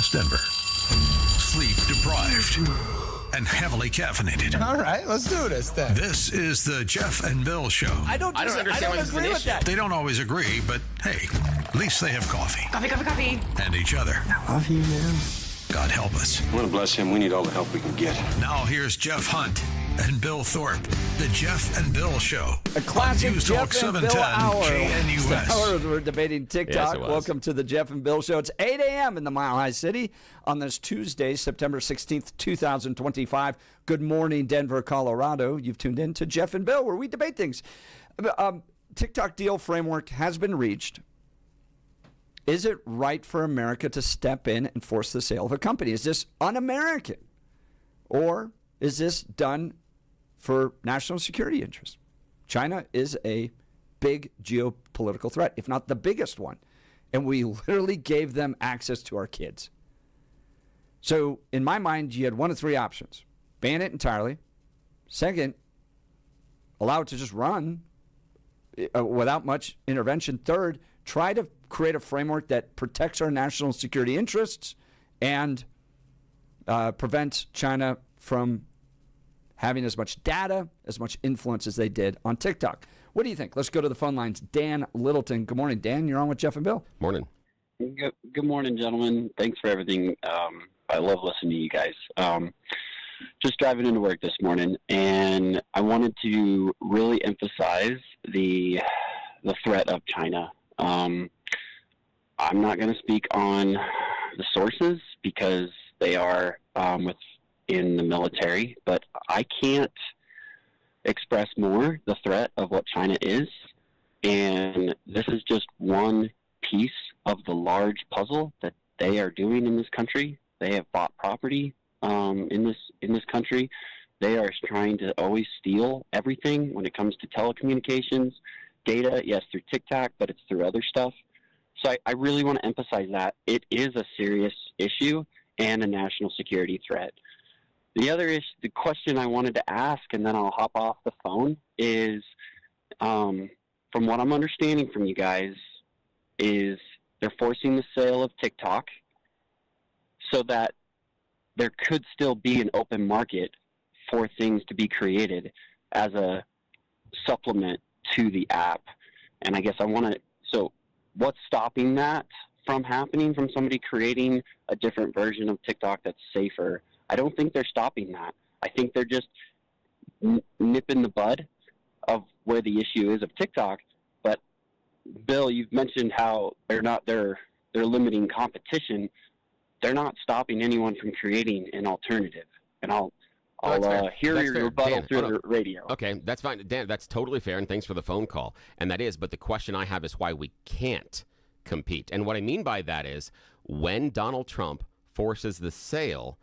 West Denver. Sleep deprived and heavily caffeinated. All right, let's do this then. This is the Jeff and Bill Show. I don't agree with that. They don't always agree, but hey, at least they have coffee. Coffee. And each other. I love you, man. God help us. I want to bless him. We need all the help we can get. Now here's Jeff Hunt and Bill Thorpe. The Jeff and Bill Show. A classic News Jeff Talk and Bill 710 hour. KNUS. We're debating TikTok. Yes, it was. Welcome to the Jeff and Bill Show. It's 8 a.m. in the Mile High City on this Tuesday, September 16th, 2025. Good morning, Denver, Colorado. You've tuned in to Jeff and Bill, where we debate things. TikTok deal framework has been reached. Is it right for America to step in and force the sale of a company? Is this un-American? Or is this done for national security interests? China is a big geopolitical threat, if not the biggest one. And we literally gave them access to our kids. So in my mind, you had one of three options. Ban it entirely. Second, allow it to just run without much intervention. Third, try to create a framework that protects our national security interests and prevents China from having as much data, as much influence as they did on TikTok. What do you think? Let's go to the phone lines. Dan Littleton. Good morning, Dan. You're on with Jeff and Bill. Morning. Good morning, gentlemen. Thanks for everything. I love listening to you guys. Just driving into work this morning, and I wanted to really emphasize the threat of China. I'm not going to speak on the sources because they are within the military, but I can't express more the threat of what China is, and this is just one piece of the large puzzle that they are doing in this country. They have bought property in this country. They are trying to always steal everything when it comes to telecommunications, data, yes, through TikTok, but it's through other stuff. So I really want to emphasize that it is a serious issue and a national security threat. The question I wanted to ask, and then I'll hop off the phone, is from what I'm understanding from you guys, is they're forcing the sale of TikTok so that there could still be an open market for things to be created as a supplement to the app. And I guess so what's stopping that from happening, from somebody creating a different version of TikTok that's safer? I don't think they're stopping that. I think they're just nipping the bud of where the issue is of TikTok. But Bill, you've mentioned how they're limiting competition. They're not stopping anyone from creating an alternative. And I'll hear your rebuttal through the radio. Okay, that's fine. Dan, that's totally fair, and thanks for the phone call. And that is, but the question I have is why we can't compete. And what I mean by that is when Donald Trump forces the sale,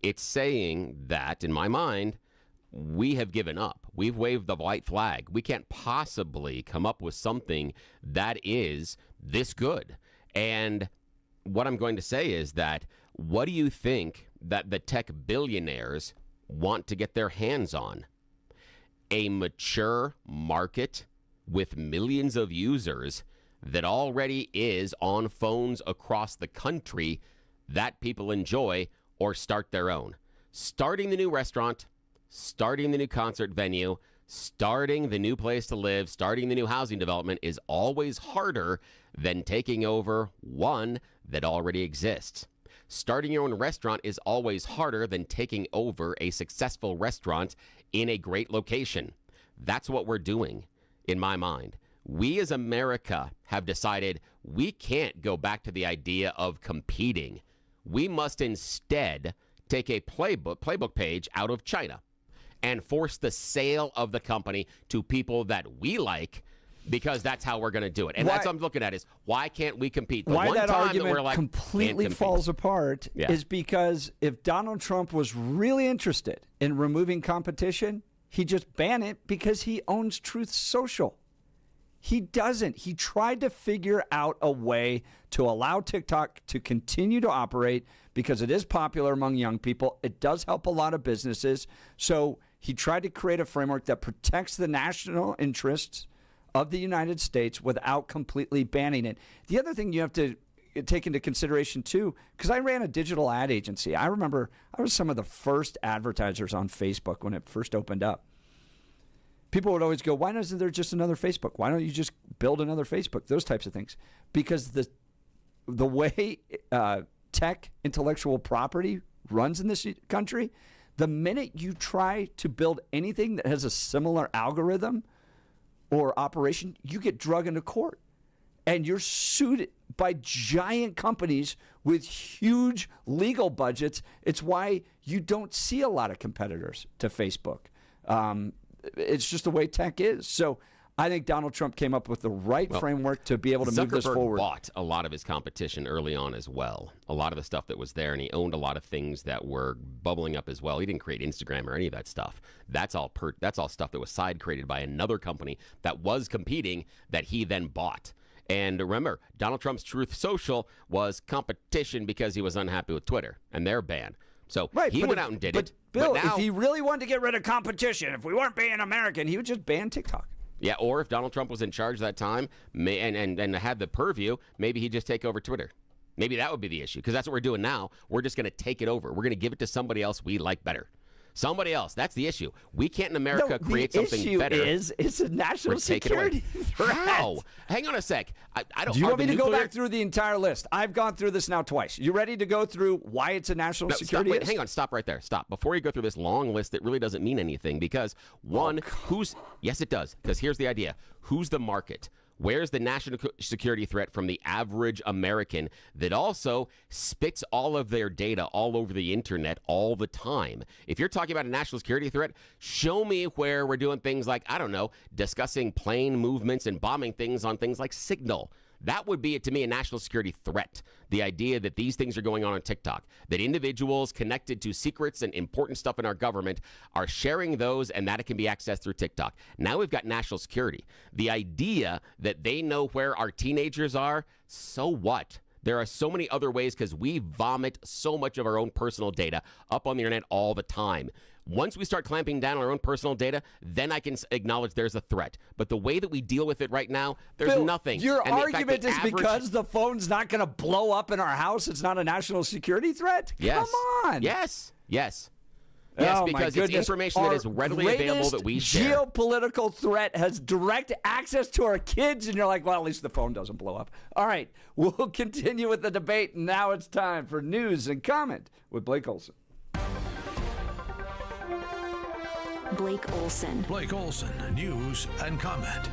it's saying that, in my mind, we have given up. We've waved the white flag. We can't possibly come up with something that is this good. And what I'm going to say is that what do you think that the tech billionaires want to get their hands on? A mature market with millions of users that already is on phones across the country that people enjoy or start their own. Starting the new restaurant, starting the new concert venue, starting the new place to live, starting the new housing development is always harder than taking over one that already exists. Starting your own restaurant is always harder than taking over a successful restaurant in a great location. That's what we're doing, in my mind. We as America have decided we can't go back to the idea of competing. We must instead take a playbook page out of China and force the sale of the company to people that we like, because that's how we're going to do it. And that's what I'm looking at is, why can't we compete? Why that argument completely falls apart is because if Donald Trump was really interested in removing competition, he'd just ban it because he owns Truth Social. He doesn't. He tried to figure out a way to allow TikTok to continue to operate because it is popular among young people. It does help a lot of businesses. So he tried to create a framework that protects the national interests of the United States without completely banning it. The other thing you have to take into consideration too, because I ran a digital ad agency. I remember I was some of the first advertisers on Facebook when it first opened up. People would always go, why isn't there just another Facebook? Why don't you just build another Facebook? Those types of things. Because the way tech intellectual property runs in this country, the minute you try to build anything that has a similar algorithm or operation, you get drug into court. And you're sued by giant companies with huge legal budgets. It's why you don't see a lot of competitors to Facebook. It's just the way tech is. So I think Donald Trump came up with the right framework to be able to move this forward. Zuckerberg bought a lot of his competition early on as well. A lot of the stuff that was there, and he owned a lot of things that were bubbling up as well. He didn't create Instagram or any of that stuff. That's all stuff that was side created by another company that was competing that he then bought. And remember, Donald Trump's Truth Social was competition because he was unhappy with Twitter and their ban. So he went out and did it. Bill, but now, if he really wanted to get rid of competition, if we weren't being American, he would just ban TikTok. Yeah, or if Donald Trump was in charge that time and had the purview, maybe he'd just take over Twitter. Maybe that would be the issue, because that's what we're doing now. We're just going to take it over. We're going to give it to somebody else we like better. Somebody else. That's the issue. We can't in America create something better. The issue is it's a national security threat. How? Hang on a sec. I don't. Do you want me to go back through the entire list? I've gone through this now twice. You ready to go through why it's a national security? Wait, hang on. Stop right there. Stop. Before you go through this long list that really doesn't mean anything, because yes, it does. Because here's the idea. Who's the market? Where's the national security threat from the average American that also spits all of their data all over the internet all the time? If you're talking about a national security threat, show me where we're doing things like, I don't know, discussing plane movements and bombing things on things like Signal. That would be, to me, a national security threat. The idea that these things are going on TikTok, that individuals connected to secrets and important stuff in our government are sharing those, and that it can be accessed through TikTok. Now we've got national security. The idea that they know where our teenagers are, so what? There are so many other ways, because we vomit so much of our own personal data up on the internet all the time. Once we start clamping down on our own personal data, then I can acknowledge there's a threat. But the way that we deal with it right now, there's Bill, nothing. Your argument is because the phone's not going to blow up in our house, it's not a national security threat? Yes. Come on. Yes, Oh, because it's information that is readily available that we share. Geopolitical threat has direct access to our kids, and you're like, well, at least the phone doesn't blow up. All right, we'll continue with the debate, and now it's time for news and comment with Blake Olson. Blake Olson. Blake Olson, news and comment.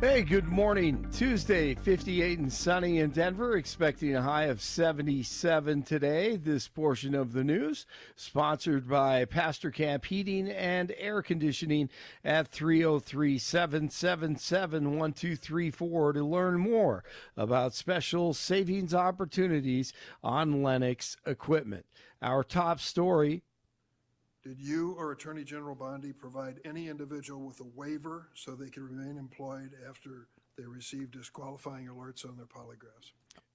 Hey, good morning. Tuesday, 58 and sunny in Denver, expecting a high of 77 today. This portion of the news sponsored by Pastor Camp Heating and Air Conditioning at 303-777-1234 to learn more about special savings opportunities on Lennox equipment. Our top story. Did you or Attorney General Bondi provide any individual with a waiver so they could remain employed after they received disqualifying alerts on their polygraphs?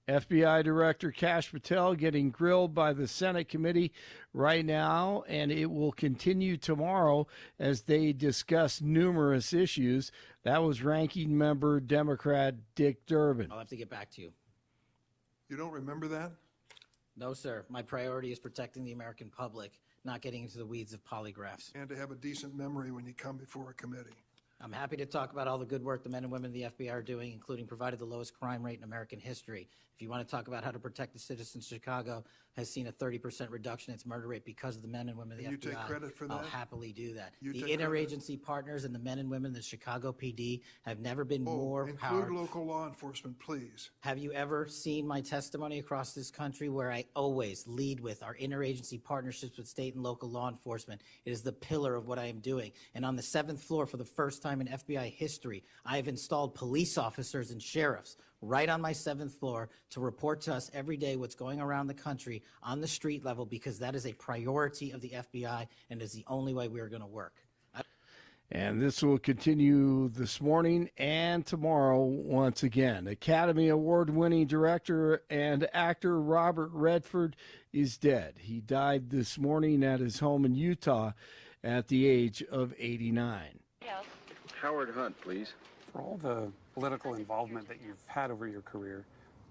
FBI Director Kash Patel getting grilled by the Senate committee right now, and it will continue tomorrow as they discuss numerous issues. That was Ranking Member Democrat Dick Durbin. I'll have to get back to you. You don't remember that? No, sir. My priority is protecting the American public, not getting into the weeds of polygraphs. And to have a decent memory when you come before a committee. I'm happy to talk about all the good work the men and women of the FBI are doing, including provided the lowest crime rate in American history. If you want to talk about how to protect the citizens, Chicago has seen a 30% reduction in its murder rate because of the men and women of the FBI. You take credit for that? I'll happily do that. You The take interagency partners and the men and women of the Chicago PD have never been more include powerful. local law enforcement, please. Have you ever seen my testimony across this country where I always lead with our interagency partnerships with state and local law enforcement? It is the pillar of what I am doing. And on the 7th floor, for the first time in FBI history, I have installed police officers and sheriffs right on my 7th floor to report to us every day what's going around the country on the street level, because that is a priority of the FBI and is the only way we are going to work. And this will continue this morning and tomorrow once again. Academy Award-winning director and actor Robert Redford is dead. He died this morning at his home in Utah at the age of 89. Howard Hunt, please. For all the political involvement that you've had over your career,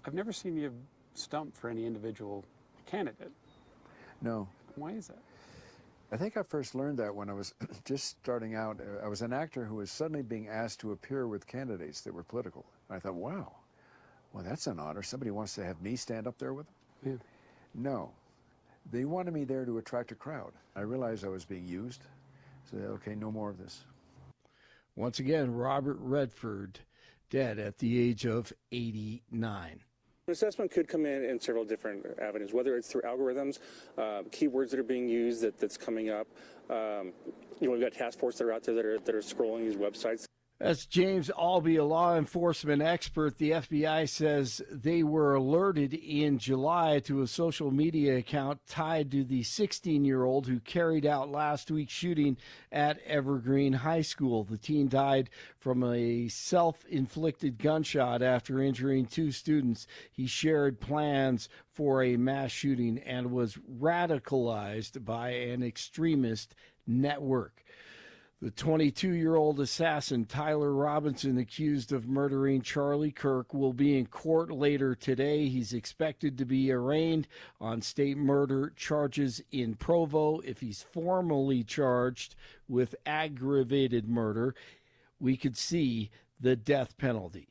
I've never seen you stump for any individual candidate. No. Why is that? I think I first learned that when I was just starting out. I was an actor who was suddenly being asked to appear with candidates that were political. And I thought, wow, well, that's an honor. Somebody wants to have me stand up there with them? Yeah. No. They wanted me there to attract a crowd. I realized I was being used. So, okay, no more of this. Once again, Robert Redford, dead at the age of 89. An assessment could come in several different avenues, whether it's through algorithms, keywords that are being used that's coming up. We've got task force that are out there that are scrolling these websites. That's James Albee, a law enforcement expert. The FBI says they were alerted in July to a social media account tied to the 16-year-old who carried out last week's shooting at Evergreen High School. The teen died from a self-inflicted gunshot after injuring 2 students. He shared plans for a mass shooting and was radicalized by an extremist network. The 22-year-old assassin, Tyler Robinson, accused of murdering Charlie Kirk, will be in court later today. He's expected to be arraigned on state murder charges in Provo. If he's formally charged with aggravated murder, we could see the death penalty.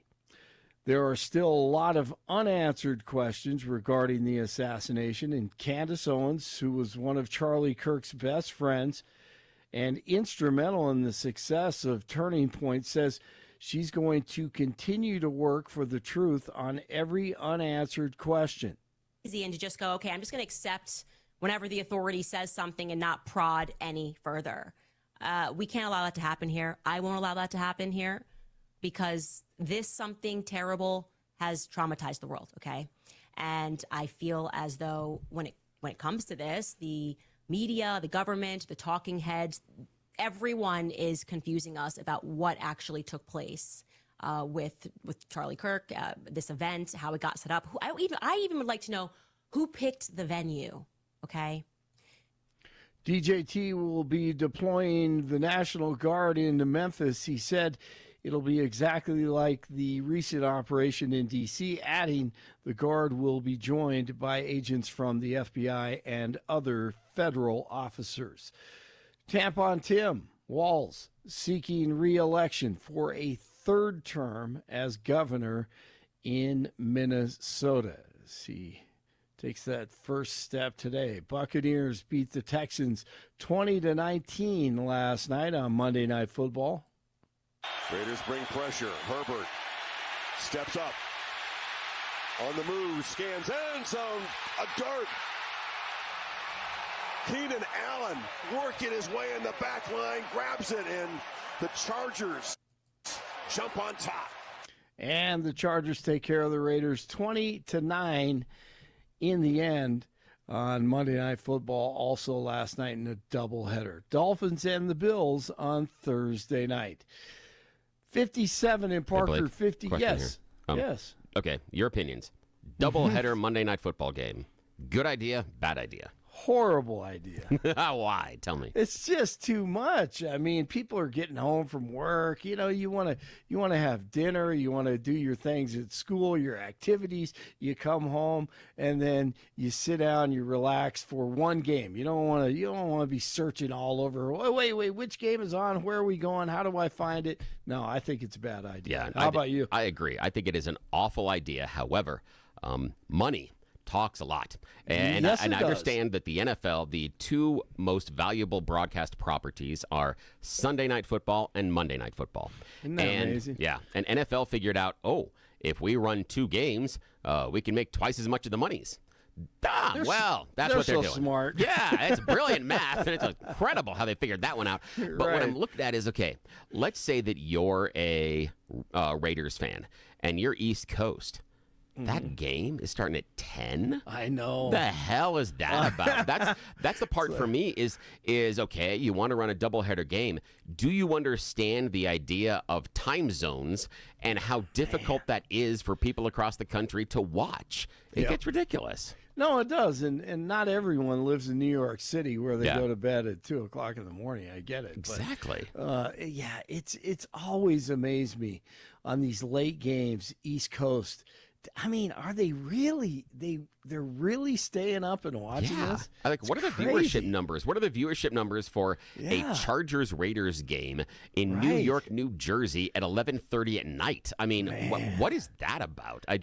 There are still a lot of unanswered questions regarding the assassination, and Candace Owens, who was one of Charlie Kirk's best friends and instrumental in the success of Turning Point, says she's going to continue to work for the truth on every unanswered question. Easy and to just go, okay, I'm just going to accept whenever the authority says something and not prod any further. We can't allow that to happen here. I won't allow that to happen here because this something terrible has traumatized the world, okay? And I feel as though when it comes to this, the media, the government, the talking heads, everyone is confusing us about what actually took place with Charlie Kirk, this event, how it got set up. I even would like to know who picked the venue, okay? DJT will be deploying the National Guard into Memphis. He said it'll be exactly like the recent operation in D.C., adding the Guard will be joined by agents from the FBI and other federal officers. Tampon Tim Walz seeking re-election for a 3rd term as governor in Minnesota. He takes that first step today. Buccaneers beat the Texans 20-19 last night on Monday Night Football. Raiders bring pressure. Herbert steps up. On the move, scans end zone. A dart. Keenan Allen working his way in the back line, grabs it, and the Chargers jump on top. And the Chargers take care of the Raiders 20-9 in the end on Monday Night Football, also last night in a doubleheader. Dolphins and the Bills on Thursday night. 57 in Parker, Blake, 50. Yes. Yes. Okay, your opinions. Doubleheader Monday Night Football game. Good idea, bad idea? Horrible idea. Why? Tell me. It's just too much. I mean, people are getting home from work. You know, you want to have dinner. You want to do your things at school, your activities. You come home and then you sit down. You relax for one game. You don't want to be searching all over. Wait, which game is on? Where are we going? How do I find it? No, I think it's a bad idea. Yeah. How about you? I agree. I think it is an awful idea. However, money talks a lot. And, yes, I understand that the NFL, the 2 most valuable broadcast properties are Sunday Night Football and Monday Night Football. Isn't that amazing? Yeah. And NFL figured out, if we run 2 games, we can make twice as much of the monies. That's what they're so doing. Smart. Yeah, it's brilliant math, and it's incredible how they figured that one out. But what I'm looking at is, okay, let's say that you're a Raiders fan, and you're East Coast. That game is starting at 10. I know. The hell is that about? That's the part for me is okay, you want to run a doubleheader game. Do you understand the idea of time zones and how difficult that is for people across the country to watch? It gets ridiculous. No, it does, and not everyone lives in New York City where they Yeah. go to bed at 2:00 in the morning. I get it. Exactly. But, it's always amazed me on these late games, East Coast. I mean, are they really they're really staying up and watching this? What are the viewership numbers? What are the viewership numbers for a Chargers Raiders game in New York, New Jersey at 11:30 at night? I mean, what is that about? And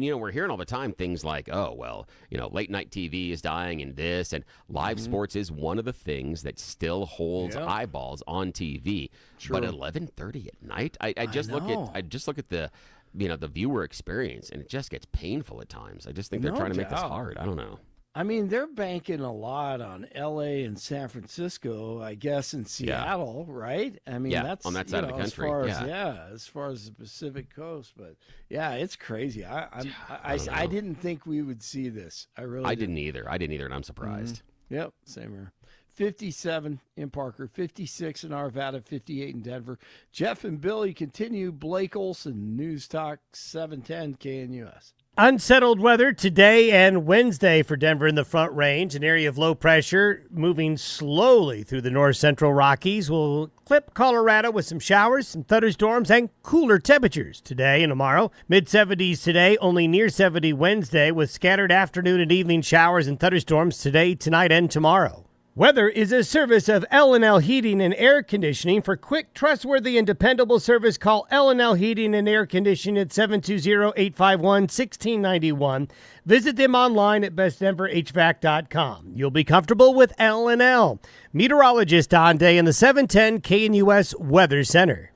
we're hearing all the time things like, oh, well, late night TV is dying and this, and live sports is one of the things that still holds eyeballs on TV. True. But 11:30 at night, I just look at the the viewer experience, and it just gets painful at times. I just think they're trying to make this hard. I don't know. I mean, they're banking a lot on L.A. and San Francisco, I guess, and Seattle, right? I mean, that's on that side of the country. As far as the Pacific Coast, but it's crazy. I didn't think we would see this. I didn't either, and I'm surprised. Yep, same here. 57 in Parker, 56 in Arvada, 58 in Denver. Jeff and Billy continue. Blake Olson, News Talk 710 KNUS. Unsettled weather today and Wednesday for Denver in the Front Range. An area of low pressure moving slowly through the north central Rockies will clip Colorado with some showers, some thunderstorms, and cooler temperatures today and tomorrow. Mid-70s today, only near 70 Wednesday, with scattered afternoon and evening showers and thunderstorms today, tonight, and tomorrow. Weather is a service of L&L Heating and Air Conditioning. For quick, trustworthy, and dependable service, call L&L Heating and Air Conditioning at 720-851-1691. Visit them online at bestdenverhvac.com. You'll be comfortable with L&L. Meteorologist Don Day in the 710 KNUS Weather Center.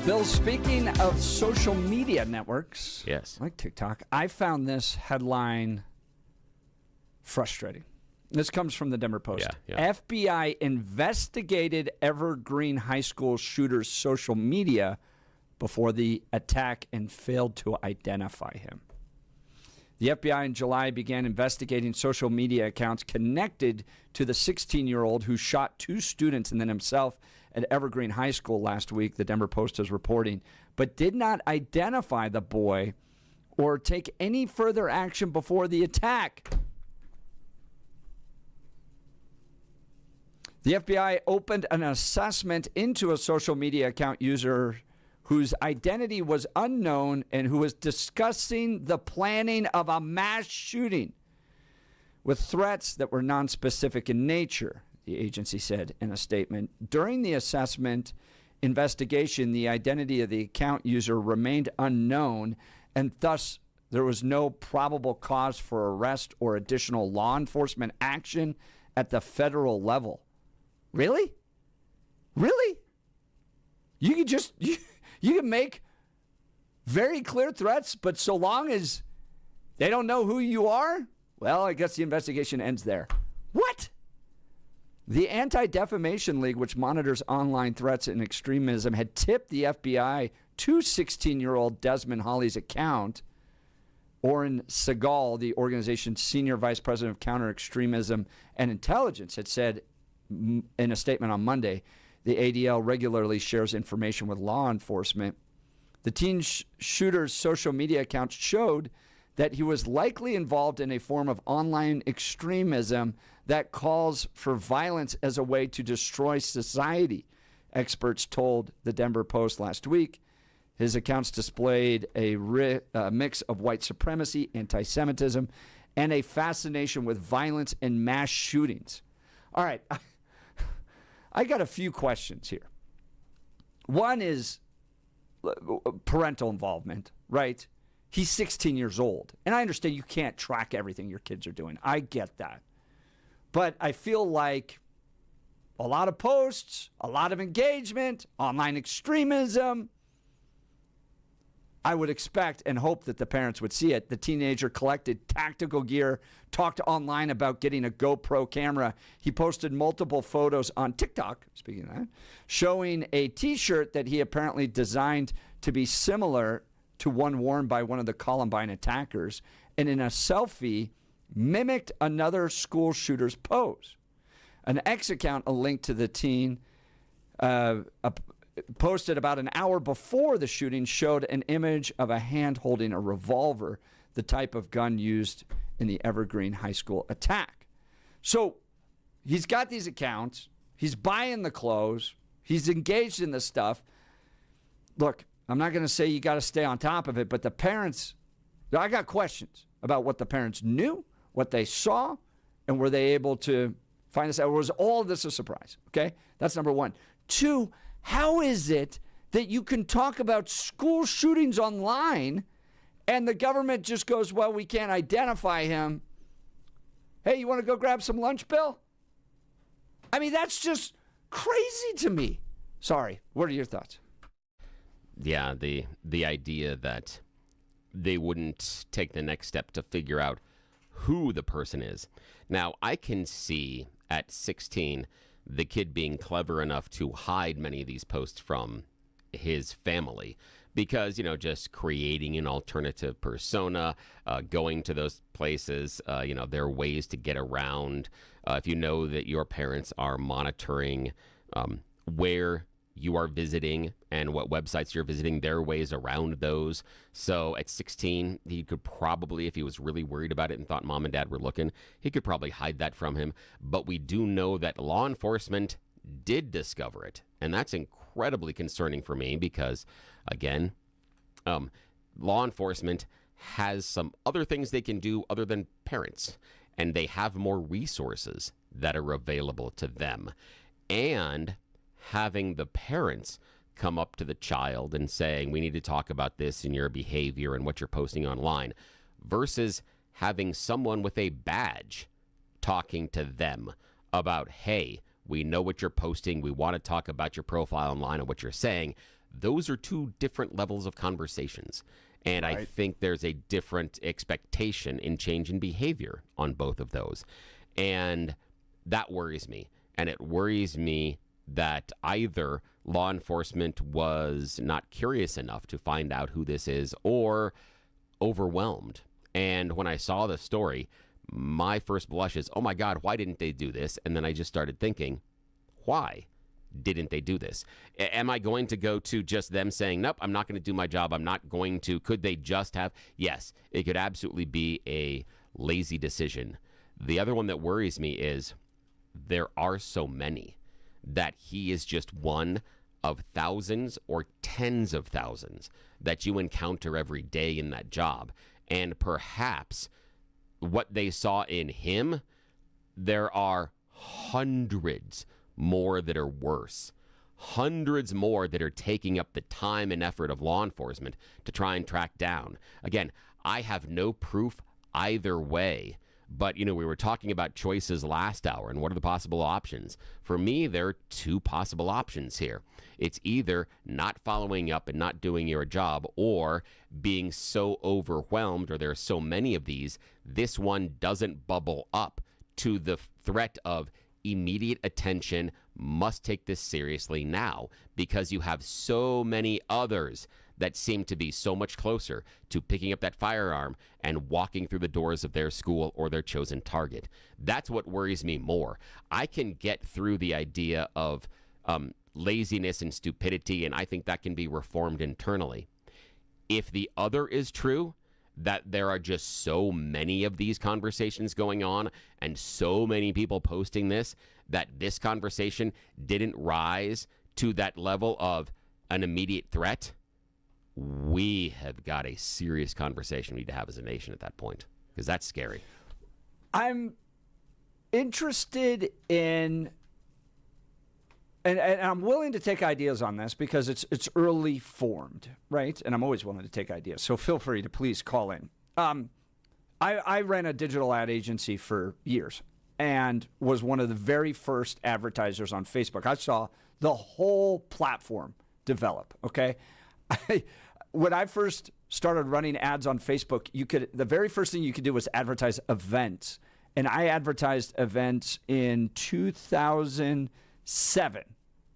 Bill, speaking of social media networks, yes, like TikTok, I found this headline frustrating. This comes from the Denver Post. FBI investigated Evergreen High School shooter's social media before the attack and failed to identify him. The FBI in July began investigating social media accounts connected to the 16-year-old who shot 2 students and then himself at Evergreen High School last week, the Denver Post is reporting, but did not identify the boy or take any further action before the attack. The FBI opened an assessment into a social media account user whose identity was unknown and who was discussing the planning of a mass shooting with threats that were nonspecific in nature, the agency said in a statement. During the assessment investigation, the identity of the account user remained unknown, and thus there was no probable cause for arrest or additional law enforcement action at the federal level. Really? Really? You can just you can make very clear threats, but so long as they don't know who you are, well, I guess the investigation ends there. What? The Anti-Defamation League, which monitors online threats and extremism, had tipped the FBI to 16-year-old Desmond Hawley's account. Oren Segal, the organization's senior vice president of counter-extremism and intelligence, had said in a statement on Monday, the ADL regularly shares information with law enforcement. The teen shooter's social media account showed that he was likely involved in a form of online extremism that calls for violence as a way to destroy society, experts told the Denver Post last week. His accounts displayed a mix of white supremacy, anti-Semitism, and a fascination with violence and mass shootings. All right, I got a few questions here. One is parental involvement, right? He's 16 years old, and I understand you can't track everything your kids are doing. I get that. But I feel like a lot of posts, a lot of engagement, online extremism. I would expect and hope that the parents would see it. The teenager collected tactical gear, talked online about getting a GoPro camera. He posted multiple photos on TikTok, speaking of that, showing a T-shirt that he apparently designed to be similar to one worn by one of the Columbine attackers, and in a selfie, mimicked another school shooter's pose. An X account, a link to the teen, posted about an hour before the shooting showed an image of a hand holding a revolver, the type of gun used in the Evergreen High School attack. So he's got these accounts. He's buying the clothes. He's engaged in this stuff. Look, I'm not going to say you got to stay on top of it, but the parents, I got questions about what the parents knew, what they saw, and were they able to find this out? Or was all of this a surprise? Okay, that's number one. Two, how is it that you can talk about school shootings online and the government just goes, well, we can't identify him. Hey, you want to go grab some lunch, Bill? I mean, that's just crazy to me. Sorry, what are your thoughts? Yeah, the idea that they wouldn't take the next step to figure out who the person is. Now, I can see at 16 the kid being clever enough to hide many of these posts from his family because, just creating an alternative persona, going to those places, there are ways to get around. If you know that your parents are monitoring where you are visiting and what websites you're visiting, there are ways around those. So at 16, he could probably, if he was really worried about it and thought mom and dad were looking, he could probably hide that from him. But we do know that law enforcement did discover it. And that's incredibly concerning for me because, again, law enforcement has some other things they can do other than parents. And they have more resources that are available to them. And having the parents come up to the child and saying, we need to talk about this in your behavior and what you're posting online, versus having someone with a badge talking to them about, hey, we know what you're posting. We want to talk about your profile online and what you're saying. Those are two different levels of conversations. And right. I think there's a different expectation in change in behavior on both of those. And that worries me. And it worries me that either law enforcement was not curious enough to find out who this is or overwhelmed. And when I saw the story, my first blush is, oh my God, why didn't they do this? And then I just started thinking, why didn't they do this? Am I going to go to just them saying, nope, I'm not going to do my job. I'm not going to. Could they just have? Yes, it could absolutely be a lazy decision. The other one that worries me is there are so many that he is just one of thousands or tens of thousands that you encounter every day in that job. And perhaps what they saw in him, there are hundreds more that are worse. Hundreds more that are taking up the time and effort of law enforcement to try and track down. Again, I have no proof either way. But, we were talking about choices last hour and what are the possible options. For me, there are two possible options here. It's either not following up and not doing your job or being so overwhelmed, or there are so many of these, this one doesn't bubble up to the threat of immediate attention, must take this seriously now, because you have so many others that seem to be so much closer to picking up that firearm and walking through the doors of their school or their chosen target. That's what worries me more. I can get through the idea of laziness and stupidity, and I think that can be reformed internally. If the other is true, that there are just so many of these conversations going on and so many people posting this, that this conversation didn't rise to that level of an immediate threat, we have got a serious conversation we need to have as a nation at that point, because that's scary. I'm interested in, and I'm willing to take ideas on this because it's early formed, right? And I'm always willing to take ideas, so feel free to please call in. I ran a digital ad agency for years and was one of the very first advertisers on Facebook. I saw the whole platform develop, okay? When I first started running ads on Facebook, the very first thing you could do was advertise events. And I advertised events in 2007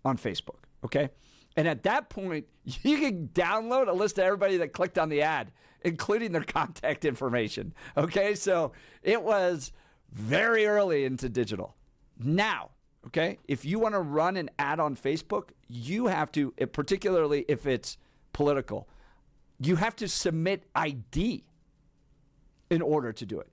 on Facebook, okay? And at that point, you could download a list of everybody that clicked on the ad, including their contact information, okay? So it was very early into digital. Now, okay? If you want to run an ad on Facebook, you have to, particularly if it's political, you have to submit ID in order to do it.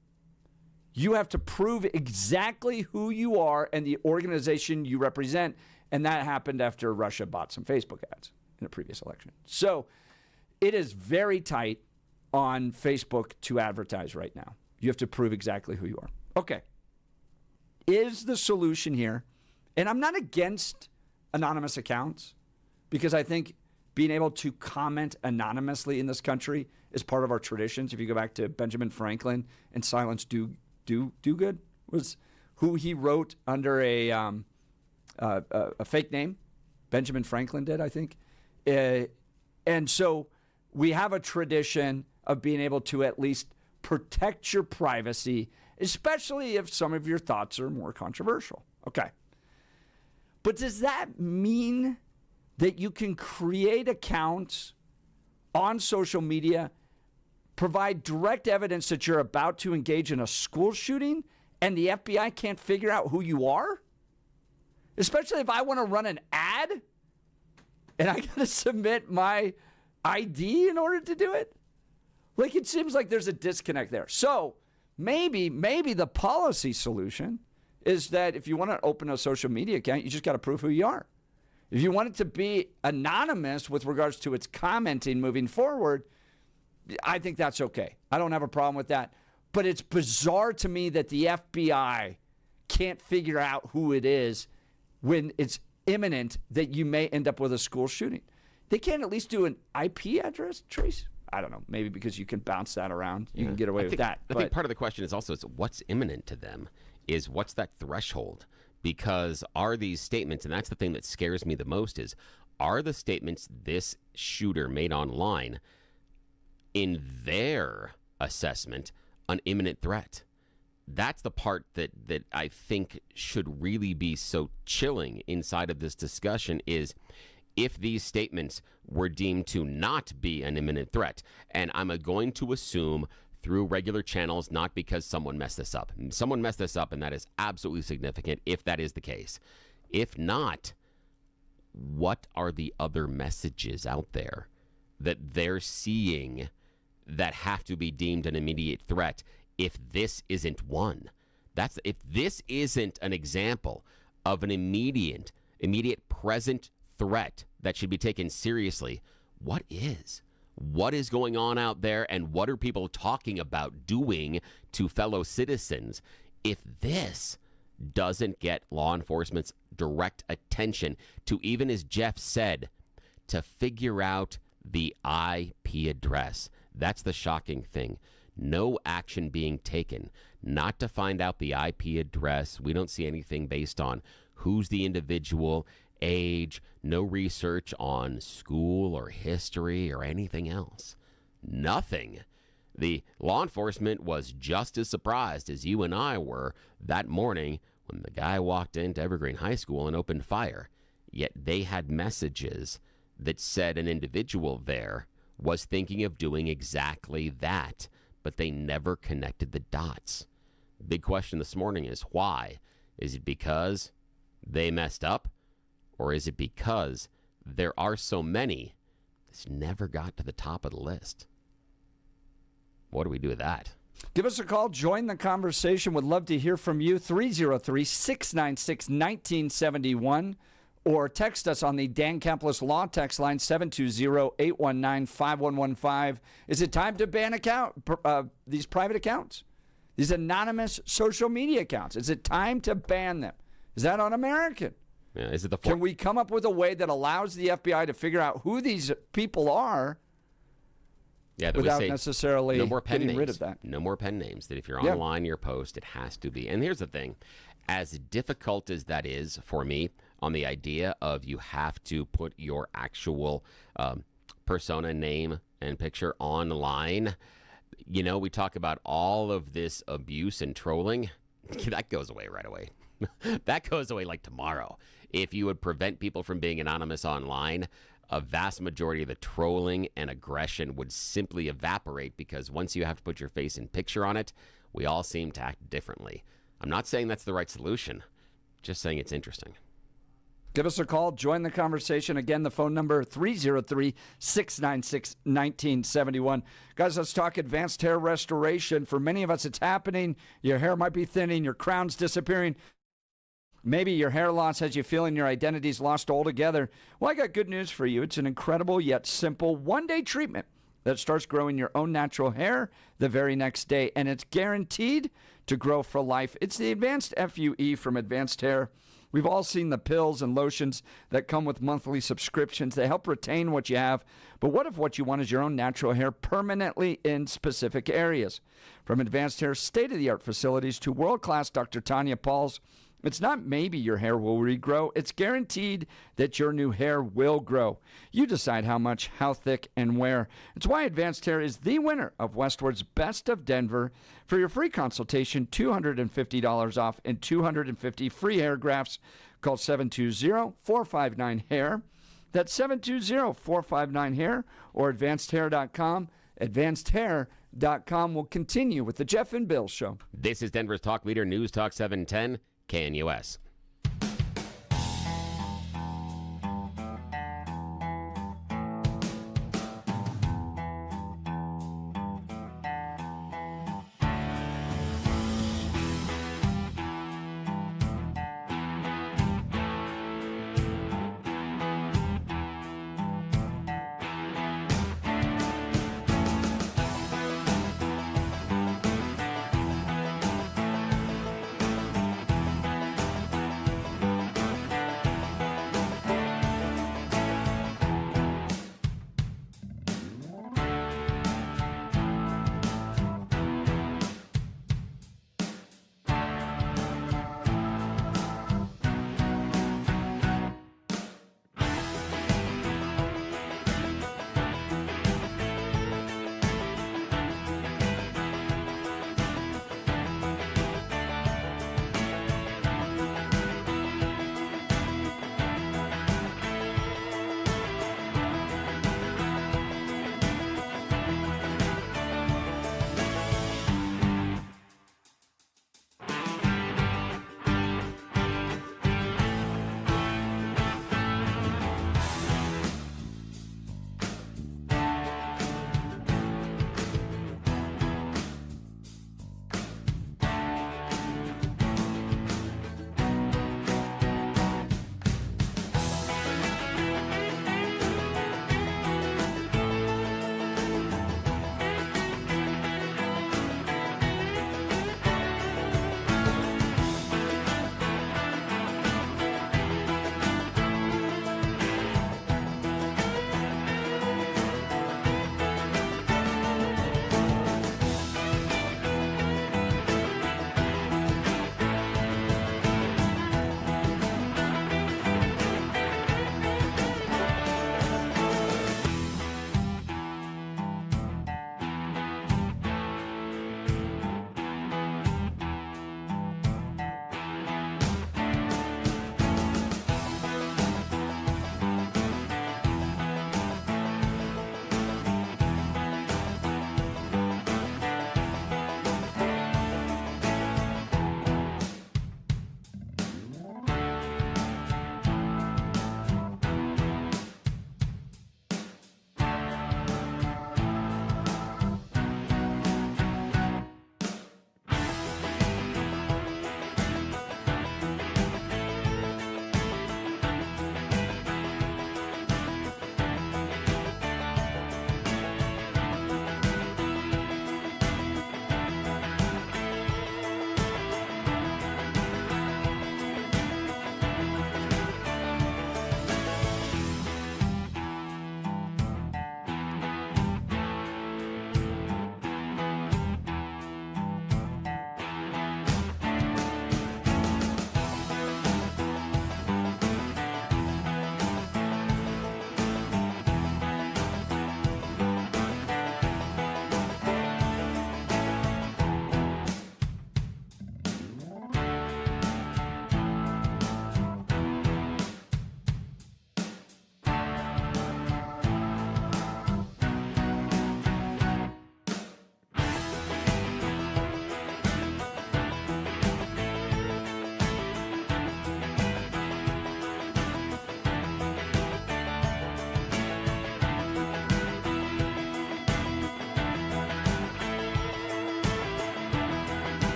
You have to prove exactly who you are and the organization you represent, and that happened after Russia bought some Facebook ads in a previous election. So it is very tight on Facebook to advertise right now. You have to prove exactly who you are. Okay. Is the solution here, and I'm not against anonymous accounts because I think being able to comment anonymously in this country is part of our traditions. If you go back to Benjamin Franklin and Silence Dogood was who he wrote under a fake name. Benjamin Franklin did, I think. And so we have a tradition of being able to at least protect your privacy, especially if some of your thoughts are more controversial. Okay. But does that mean that you can create accounts on social media, provide direct evidence that you're about to engage in a school shooting, and the FBI can't figure out who you are? Especially if I want to run an ad and I got to submit my ID in order to do it? Like, it seems like there's a disconnect there. So maybe the policy solution is that if you want to open a social media account, you just got to prove who you are. If you want it to be anonymous with regards to its commenting moving forward, I think that's okay. I don't have a problem with that. But it's bizarre to me that the FBI can't figure out who it is when it's imminent that you may end up with a school shooting. They can't at least do an IP address trace? I don't know. Maybe because you can bounce that around. You can get away with that. I think part of the question is also what's imminent to them is what's that threshold? Because are these statements, and that's the thing that scares me the most, is are the statements this shooter made online in their assessment an imminent threat? That's the part that I think should really be so chilling inside of this discussion is if these statements were deemed to not be an imminent threat. And I'm going to assume through regular channels, not because someone messed this up. Someone messed this up, and that is absolutely significant if that is the case. If not, what are the other messages out there that they're seeing that have to be deemed an immediate threat if this isn't one? If this isn't an example of an immediate present threat that should be taken seriously, what is? What is going on out there, and what are people talking about doing to fellow citizens if this doesn't get law enforcement's direct attention to, even as Jeff said, to figure out the IP address? That's the shocking thing. No action being taken, not to find out the IP address. We don't see anything based on who's the individual, age, no research on school or history or anything else. Nothing. The law enforcement was just as surprised as you and I were that morning when the guy walked into Evergreen High School and opened fire. Yet they had messages that said an individual there was thinking of doing exactly that, but they never connected the dots. Big question this morning is why? Is it because they messed up? Or is it because there are so many this never got to the top of the list? What do we do with that? Give us a call. Join the conversation. Would love to hear from you. 303-696-1971. Or text us on the Dan Campos Law text line, 720-819-5115. Is it time to ban these private accounts? These anonymous social media accounts. Is it time to ban them? Is that un-American? Yeah, is it the Can we come up with a way that allows the FBI to figure out who these people are without necessarily getting rid of that? No more pen names. That if you're online, your post, it has to be. And here's the thing. As difficult as that is for me on the idea of you have to put your actual persona, name, and picture online, you know, we talk about all of this abuse and trolling. That goes away right away. That goes away like tomorrow. If you would prevent people from being anonymous online, a vast majority of the trolling and aggression would simply evaporate because once you have to put your face and picture on it, we all seem to act differently. I'm not saying that's the right solution. Just saying it's interesting. Give us a call. Join the conversation. Again, the phone number 303-696-1971. Guys, let's talk advanced hair restoration. For many of us, it's happening. Your hair might be thinning. Your crown's disappearing. Maybe your hair loss has you feeling your identity's lost altogether. Well, I got good news for you. It's an incredible yet simple one-day treatment that starts growing your own natural hair the very next day, and it's guaranteed to grow for life. It's the Advanced FUE from Advanced Hair. We've all seen the pills and lotions that come with monthly subscriptions. They help retain what you have. But what if what you want is your own natural hair permanently in specific areas? From Advanced Hair's state-of-the-art facilities to world-class Dr. Tanya Paul's, it's not maybe your hair will regrow. It's guaranteed that your new hair will grow. You decide how much, how thick, and where. It's why Advanced Hair is the winner of Westward's Best of Denver. For your free consultation, $250 off and 250 free hair grafts. Call 720-459-HAIR. That's 720-459-HAIR or advancedhair.com. Advancedhair.com will continue with the Jeff and Bill Show. This is Denver's talk leader, News Talk 710, KNUS.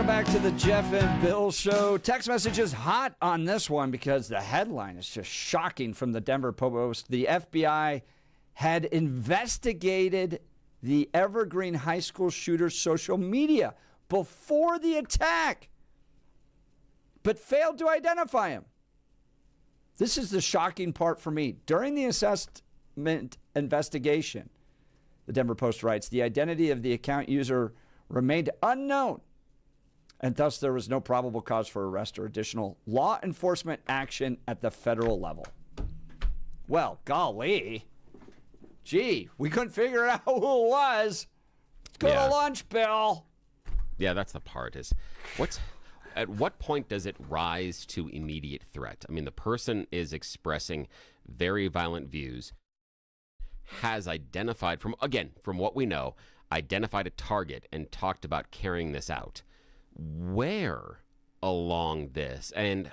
Welcome back to the Jeff and Bill Show. Text message is hot on this one because the headline is just shocking from the Denver Post. The FBI had investigated the Evergreen High School shooter's social media before the attack, but failed to identify him. This is the shocking part for me. During the assessment investigation, the Denver Post writes, the identity of the account user remained unknown, and thus there was no probable cause for arrest or additional law enforcement action at the federal level. Well, golly. Gee, we couldn't figure out who it was. Let's go to lunch, Bill. Yeah, that's the part is at what point does it rise to immediate threat? I mean, the person is expressing very violent views, has identified from what we know, identified a target and talked about carrying this out. Where along this? And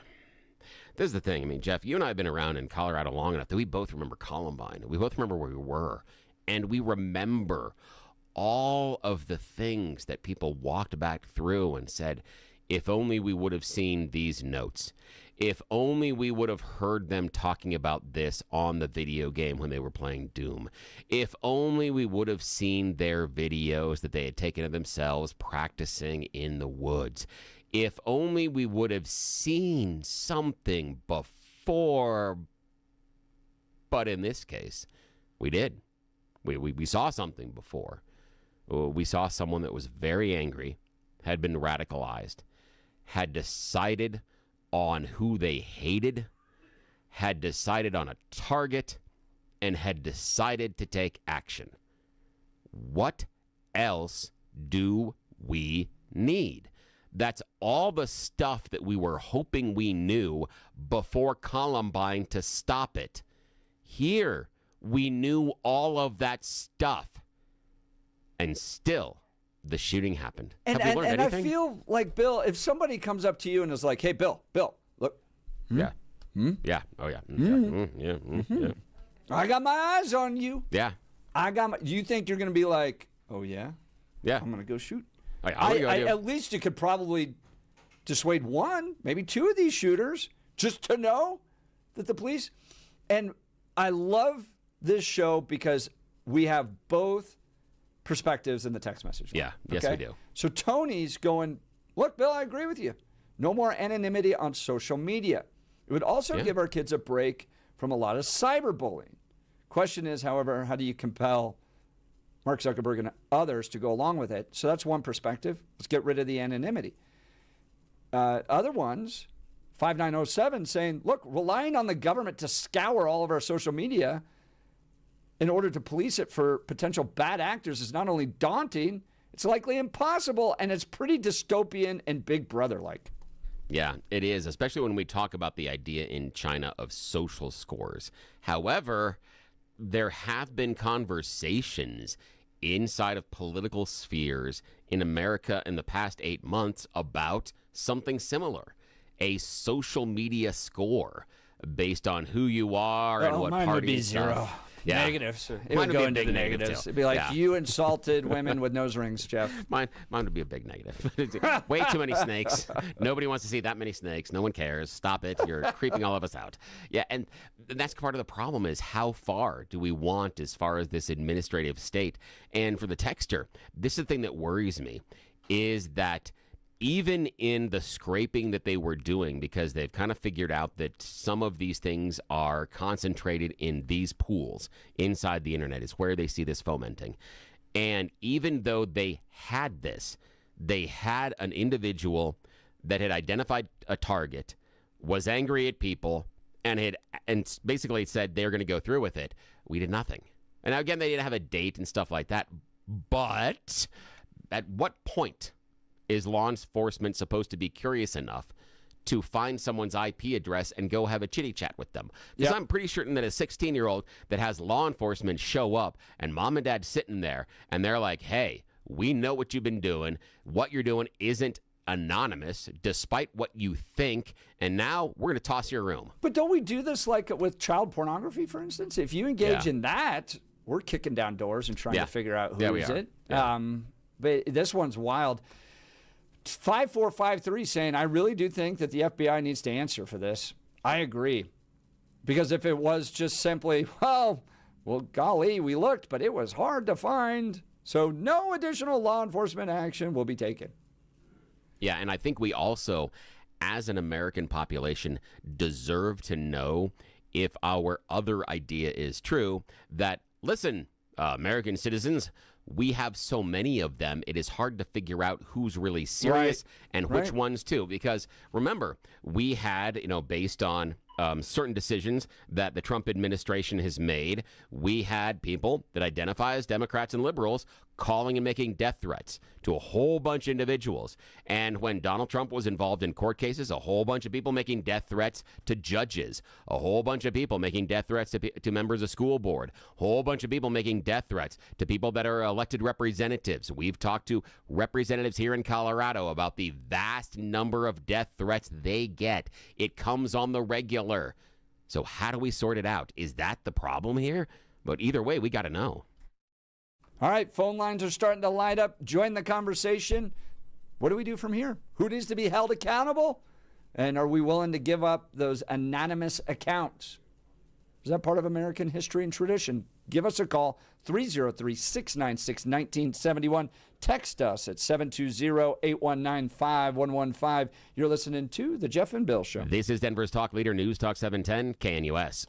this is the thing. I mean, Jeff, you and I have been around in Colorado long enough that we both remember Columbine. We both remember where we were. And we remember all of the things that people walked back through and said, if only we would have seen these notes. If only we would have heard them talking about this on the video game when they were playing Doom. If only we would have seen their videos that they had taken of themselves practicing in the woods. If only we would have seen something before. But in this case, we did. We saw something before. We saw someone that was very angry, had been radicalized, had decided on who they hated, had decided on a target, and had decided to take action. What else do we need? That's all the stuff that we were hoping we knew before Columbine to stop it. Here, we knew all of that stuff, and still the shooting happened. And I feel like, Bill, if somebody comes up to you and is like, hey, Bill, look. Yeah. Yeah. Oh, yeah. Yeah. I got my eyes on you. Yeah. You think you're going to be like, oh, yeah? Yeah. I'm going to go shoot. At least you could probably dissuade one, maybe two of these shooters just to know that the police. And I love this show because we have both perspectives in the text message. Yeah, yes, we do. So Tony's going, look, Bill, I agree with you. No more anonymity on social media. It would also give our kids a break from a lot of cyberbullying. Question is, however, how do you compel Mark Zuckerberg and others to go along with it? So that's one perspective. Let's get rid of the anonymity. Other ones, 5907 saying, look, relying on the government to scour all of our social media in order to police it for potential bad actors is not only daunting, it's likely impossible, and it's pretty dystopian and Big Brother-like. Yeah, it is, especially when we talk about the idea in China of social scores. However, there have been conversations inside of political spheres in America in the past 8 months about something similar, a social media score based on who you are and what mine party would be stuff. zero. Yeah. Negatives. It Mine would go be a into big the negative, negatives. too. It'd be like, Yeah. you insulted women with nose rings, Jeff. Mine would be a big negative. Way too many snakes. Nobody wants to see that many snakes. No one cares. Stop it. You're creeping all of us out. Yeah, and that's part of the problem is how far do we want as far as this administrative state? And for the texter, this is the thing that worries me, is that even in the scraping that they were doing, because they've kind of figured out that some of these things are concentrated in these pools inside the internet is where they see this fomenting. And even though they had this, they had an individual that had identified a target, was angry at people, and basically said they're going to go through with it. We did nothing. And now, again, they didn't have a date and stuff like that. But at what point is law enforcement supposed to be curious enough to find someone's IP address and go have a chitty chat with them? Because I'm pretty certain that a 16-year-old that has law enforcement show up and mom and dad sitting there and they're like, hey, we know what you've been doing. What you're doing isn't anonymous, despite what you think, and now we're going to toss your room. But don't we do this like with child pornography, for instance? If you engage in that, we're kicking down doors and trying to figure out who is it. Yeah. But this one's wild. 5453 saying, I really do think that the FBI needs to answer for this. I agree. Because if it was just simply, well, golly, we looked, but it was hard to find. So no additional law enforcement action will be taken. Yeah, and I think we also, as an American population, deserve to know if our other idea is true, that, listen, American citizens, we have so many of them, it is hard to figure out who's really serious and which ones too. Because remember, we had, based on certain decisions that the Trump administration has made, we had people that identify as Democrats and liberals calling and making death threats to a whole bunch of individuals. And when Donald Trump was involved in court cases, a whole bunch of people making death threats to judges, a whole bunch of people making death threats to members of school board, a whole bunch of people making death threats to people that are elected representatives. We've talked to representatives here in Colorado about the vast number of death threats they get. It comes on the regular. So how do we sort it out? Is that the problem here? But either way, we got to know. All right, phone lines are starting to light up. Join the conversation. What do we do from here? Who needs to be held accountable? And are we willing to give up those anonymous accounts? Is that part of American history and tradition? Give us a call, 303-696-1971. Text us at 720-819-5115. You're listening to The Jeff and Bill Show. This is Denver's Talk Leader, News Talk 710, KNUS.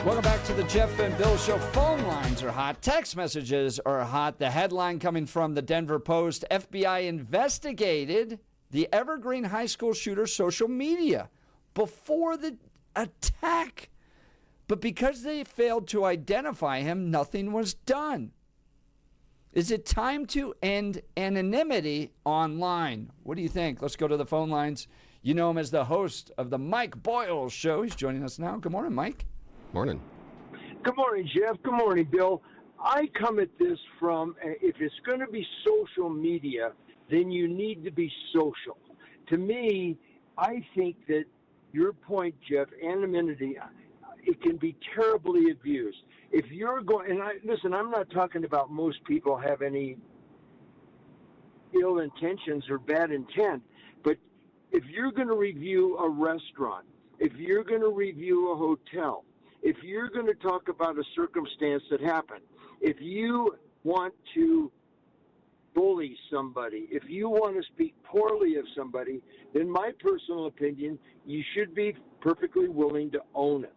Welcome back to the Jeff and Bill Show. Phone lines are hot. Text messages are hot. The headline coming from the Denver Post: FBI investigated the Evergreen High School shooter's social media before the attack. But because they failed to identify him, nothing was done. Is it time to end anonymity online? What do you think? Let's go to the phone lines. You know him as the host of the Mike Boyle Show. He's joining us now. Good morning, Mike. Morning. Good morning, Jeff. Good morning, Bill. I come at this from, if it's going to be social media, then you need to be social. To me, I think that your point, Jeff, anonymity, it can be terribly abused. If you're going, and listen, I'm not talking about most people have any ill intentions or bad intent, but if you're going to review a restaurant, if you're going to review a hotel, if you're going to talk about a circumstance that happened, if you want to bully somebody, if you want to speak poorly of somebody, then my personal opinion, you should be perfectly willing to own it.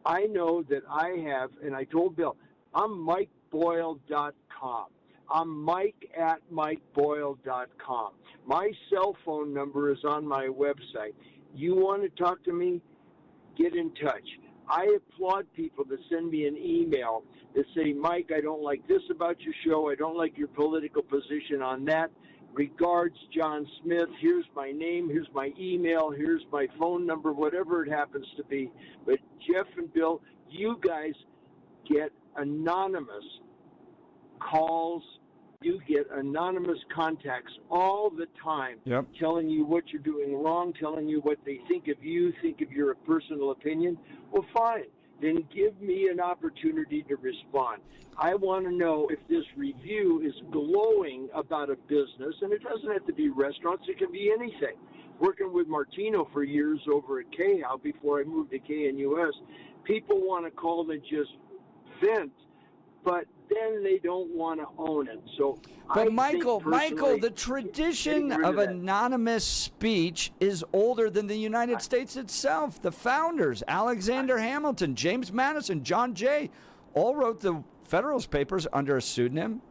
I know that I have, and I told Bill, I'm MikeBoyle.com. I'm Mike at MikeBoyle.com. My cell phone number is on my website. You want to talk to me? Get in touch. I applaud people that send me an email that say, Mike, I don't like this about your show. I don't like your political position on that. Regards, John Smith. Here's my name. Here's my email. Here's my phone number, whatever it happens to be. But Jeff and Bill, you guys get anonymous calls. You get anonymous contacts all the time, telling you what you're doing wrong, telling you what they think of you, think of your personal opinion. Well, fine. Then give me an opportunity to respond. I want to know if this review is glowing about a business, and it doesn't have to be restaurants. It can be anything. Working with Martino for years over at K-How before I moved to KNUS, people want to call and just vent, but then they don't want to own it. So, but Michael, the tradition of anonymous speech is older than the United States itself. The founders, Alexander Hamilton, James Madison, John Jay, all wrote the Federalist Papers under a pseudonym.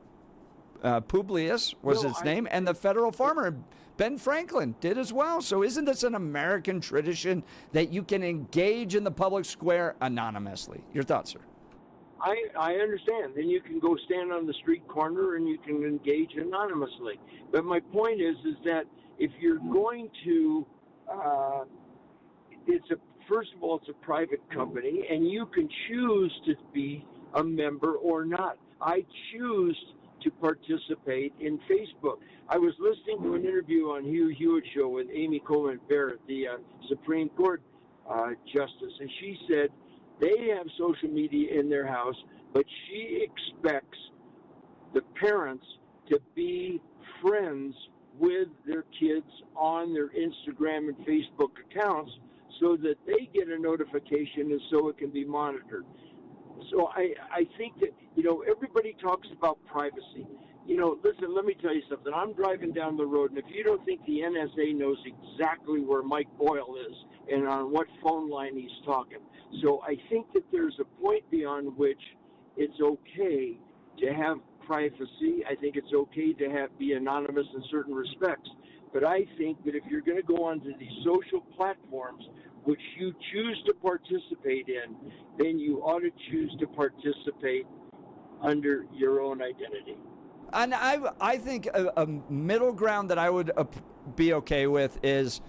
Publius was his name, and the Federal Farmer, Ben Franklin, did as well. So isn't this an American tradition that you can engage in the public square anonymously? Your thoughts, sir? I understand. Then you can go stand on the street corner and you can engage anonymously. But my point is that if you're going to, first of all, it's a private company, and you can choose to be a member or not. I choose to participate in Facebook. I was listening to an interview on Hugh Hewitt show with Amy Coney Barrett, the Supreme Court justice, and she said, they have social media in their house, but she expects the parents to be friends with their kids on their Instagram and Facebook accounts so that they get a notification and so it can be monitored. So I think that, everybody talks about privacy. Listen, let me tell you something. I'm driving down the road, and if you don't think the NSA knows exactly where Mike Boyle is and on what phone line he's talking. So I think that there's a point beyond which it's okay to have privacy. I think it's okay to be anonymous in certain respects. But I think that if you're going to go onto these social platforms, which you choose to participate in, then you ought to choose to participate under your own identity. And I think a middle ground that I would be okay with is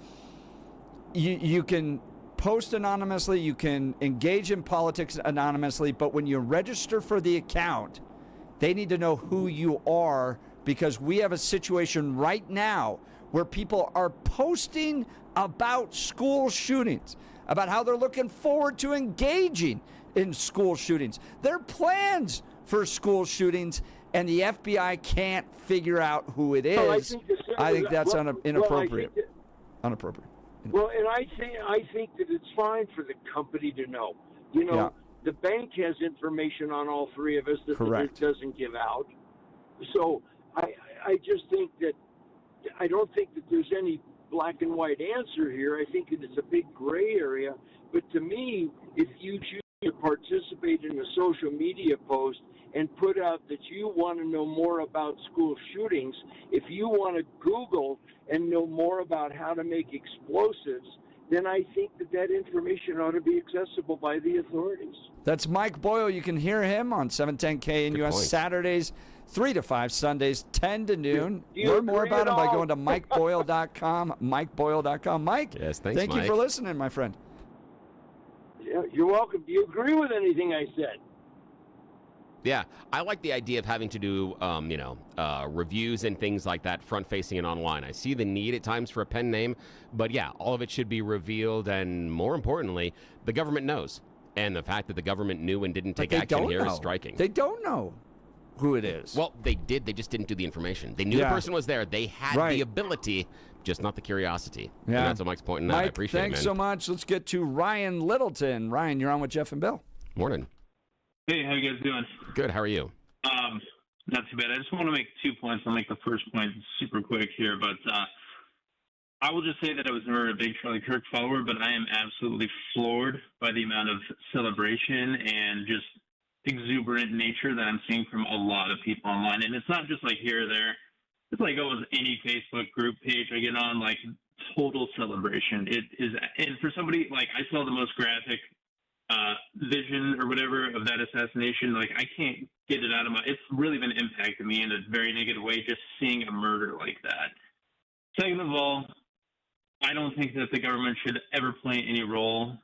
you can post anonymously, you can engage in politics anonymously, but when you register for the account, they need to know who you are, because we have a situation right now where people are posting about school shootings, about how they're looking forward to engaging in school shootings. There are plans for school shootings, and the FBI can't figure out who it is. I think that's inappropriate. Inappropriate. Well, and I think that it's fine for the company to know. The bank has information on all three of us that it doesn't give out. So I just think that I don't think that there's any black and white answer here. I think that it's a big gray area. But to me, if you choose to participate in a social media post and put out that you want to know more about school shootings, if you want to Google and know more about how to make explosives, then I think that information ought to be accessible by the authorities. That's Mike Boyle. You can hear him on 710 KNUS Saturdays, 3 to 5, Sundays, 10 to noon. Learn more about him by going to MikeBoyle.com, MikeBoyle.com. Mike, yes, thanks, thank you for listening, my friend. Yeah, you're welcome. Do you agree with anything I said? Yeah, I like the idea of having to do, reviews and things like that, front-facing and online. I see the need at times for a pen name, but yeah, all of it should be revealed, and more importantly, the government knows. And the fact that the government knew and didn't take action here is striking. They don't know who it is. Well, they did. They just didn't do the information. They knew the person was there. They had the ability, just not the curiosity. Yeah. And that's what Mike's pointing out. I appreciate it, man. Thanks so much. Let's get to Ryan Littleton. Ryan, you're on with Jeff and Bill. Morning. Hey, how you guys doing? Good. How are you? Not too bad. I just want to make 2 points. I'll make the first point super quick here, but I will just say that I was never a big Charlie Kirk follower, but I am absolutely floored by the amount of celebration and just exuberant nature that I'm seeing from a lot of people online. And it's not just like here or there. It's like almost any Facebook group page I get on, like total celebration. It is, and for somebody, like I saw the most graphic vision or whatever of that assassination. Like I can't get it out of my, it's really been impacting me in a very negative way just seeing a murder like that. Second of all, I don't think that the government should ever play any role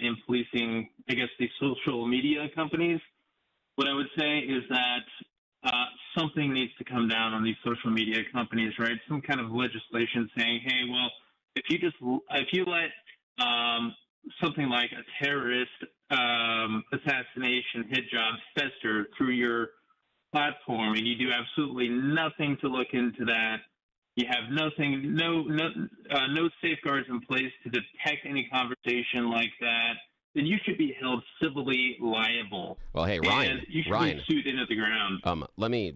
in policing, I guess, these social media companies. What I would say is that something needs to come down on these social media companies, right? Some kind of legislation saying, hey, well, if you let something like a terrorist assassination hit job fester through your platform and you do absolutely nothing to look into that, you have no safeguards in place to detect any conversation like that, then you should be held civilly liable. Well, hey, Ryan, and you should Ryan, be sued into the ground. Let me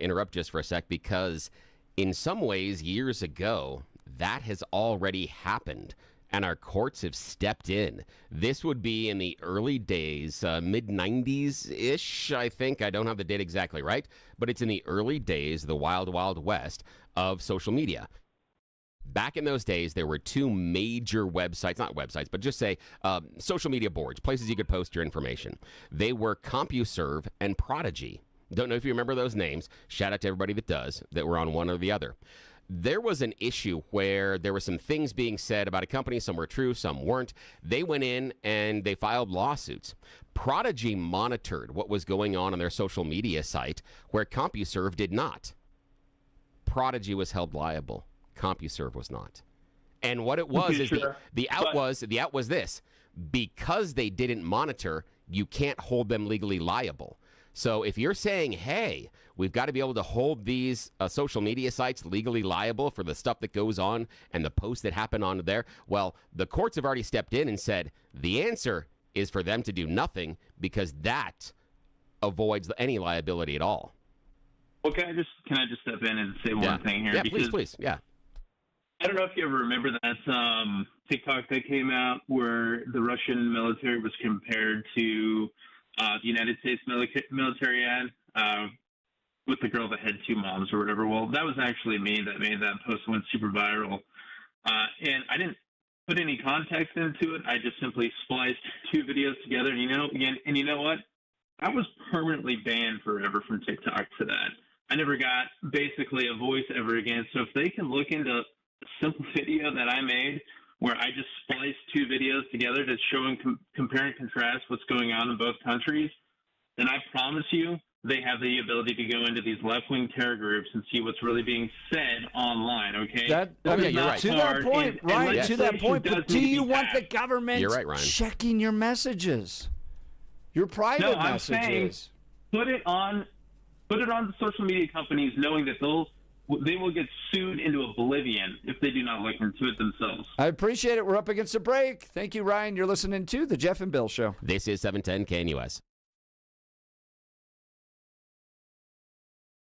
interrupt just for a sec, because in some ways, years ago, that has already happened, and our courts have stepped in. This would be in the early days, mid-90s-ish, I think. I don't have the date exactly right, but it's in the early days, the wild, wild west of social media. Back in those days, there were two major websites, not websites, but just say social media boards, places you could post your information. They were CompuServe and Prodigy. Don't know if you remember those names. Shout out to everybody that does, that were on one or the other. There was an issue where there were some things being said about a company. Some were true, some weren't. They went in and they filed lawsuits. Prodigy monitored what was going on their social media site, where CompuServe did not. Prodigy was held liable. CompuServe was not. And what it was is the out was this: because they didn't monitor, you can't hold them legally liable. So if you're saying, hey, we've got to be able to hold these social media sites legally liable for the stuff that goes on and the posts that happen on there, well, the courts have already stepped in and said the answer is for them to do nothing, because that avoids any liability at all. Well, can I just step in and say one thing here? Yeah, because please. Yeah. I don't know if you ever remember that TikTok that came out where the Russian military was compared to the United States military ad with the girl that had two moms or whatever. Well, that was actually me that made that post. Went super viral. And I didn't put any context into it. I just simply spliced two videos together. And you know what? I was permanently banned forever from TikTok for that. I never got basically a voice ever again. So if they can look into a simple video that I made where I just spliced two videos together to show and compare and contrast what's going on in both countries, then I promise you they have the ability to go into these left-wing terror groups and see what's really being said online, okay? You're right. To that point, Ryan, to that point, but do you want the government checking your messages? Your private messages? I'm saying put it on the social media companies, knowing that they will get sued into oblivion if they do not look into it themselves. I appreciate it. We're up against a break. Thank you, Ryan. You're listening to The Jeff and Bill Show. This is 710 KNUS.